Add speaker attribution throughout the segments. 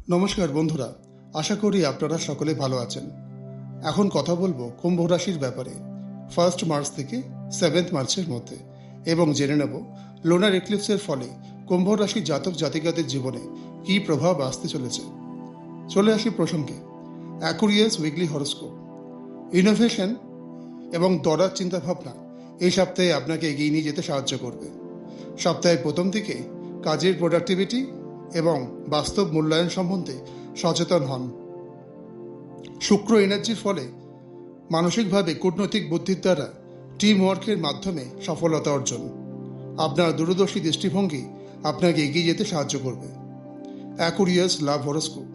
Speaker 1: নমস্কার বন্ধুরা, আশা করি আপনারা সকলে ভালো আছেন। এখন কথা বলবো কুম্ভ রাশির ব্যাপারে 1 মার্চ থেকে 7 মার্চের মধ্যে, এবং জেনে নেব লুনার এক্লিপসের ফলে কুম্ভ রাশির জাতক জাতিকাদের জীবনে কী প্রভাব আসতে চলেছে। চলে আসি প্রসঙ্গে। Aquarius weekly horoscope. ইনোভেশন এবং দরার চিন্তাভাবনা এই সপ্তাহে আপনাকে এগিয়ে নিয়ে যেতে সাহায্য করবে। সপ্তাহের প্রথম দিকে কাজের প্রোডাক্টিভিটি এবং বাস্তব মূল্যায়ন সম্বন্ধে সচেতন হন। শুক্র এনার্জির ফলে মানসিকভাবে কূটনৈতিক বুদ্ধির দ্বারা টিম ওয়ার্কের মাধ্যমে সফলতা অর্জন। আপনার দূরদর্শী দৃষ্টিভঙ্গি আপনাকে এগিয়ে যেতে সাহায্য করবে। অ্যাকুরিয়াস লাভ হরোস্কোপ।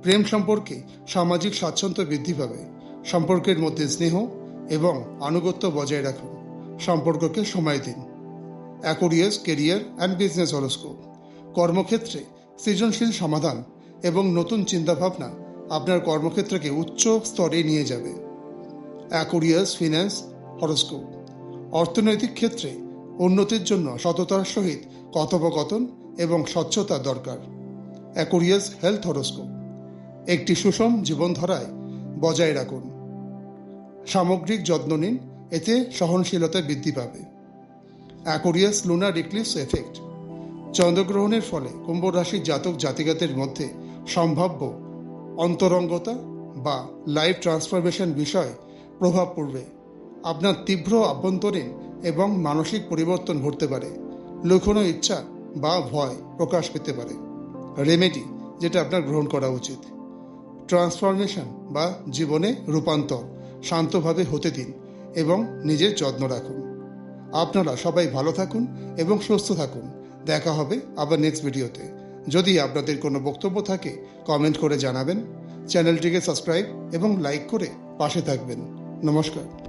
Speaker 1: প্রেম সম্পর্কে সামাজিক স্বাচ্ছন্দ্য বৃদ্ধি পাবে। সম্পর্কের মধ্যে স্নেহ এবং আনুগত্য বজায় রাখুন। সম্পর্ককে সময় দিন। Aquarius career and business horoscope. কর্মক্ষেত্রে সৃজনশীল সমাধান এবং নতুন চিন্তাভাবনা আপনার কর্মক্ষেত্রকে উচ্চ স্তরে নিয়ে যাবে। Aquarius finance horoscope. অর্থনৈতিক ক্ষেত্রে উন্নতির জন্য সততার সহিত কথোপকথন এবং স্বচ্ছতা দরকার। Aquarius health horoscope. একটি সুষম জীবনধারায় বজায় রাখুন। সামগ্রিক যত্ন নিন, এতে সহনশীলতা বৃদ্ধি পাবে। Aquarius lunar eclipse effect. চন্দ্রগ্রহণের ফলে কুম্ভ রাশির জাতক জাতিকাদের মধ্যে সম্ভাব্য অন্তরঙ্গতা বা লাইফ ট্রান্সফরমেশন বিষয়ে প্রভাব পড়বে। আপনার তীব্র আভ্যন্তরীণ এবং মানসিক পরিবর্তন ঘটতে পারে। লুকোনো ইচ্ছা বা ভয় প্রকাশ পেতে পারে। রেমেডি যেটা আপনার গ্রহণ করা উচিত। ট্রান্সফরমেশন বা জীবনে রূপান্তর শান্তভাবে হতে দিন এবং নিজের যত্ন রাখুন। আপনারা সবাই ভালো থাকুন এবং সুস্থ থাকুন। দেখা হবে আবার নেক্সট ভিডিওতে। যদি আপনাদের কোনো বক্তব্য থাকে কমেন্ট করে জানাবেন। চ্যানেলটিকে সাবস্ক্রাইব এবং লাইক করে পাশে থাকবেন। নমস্কার।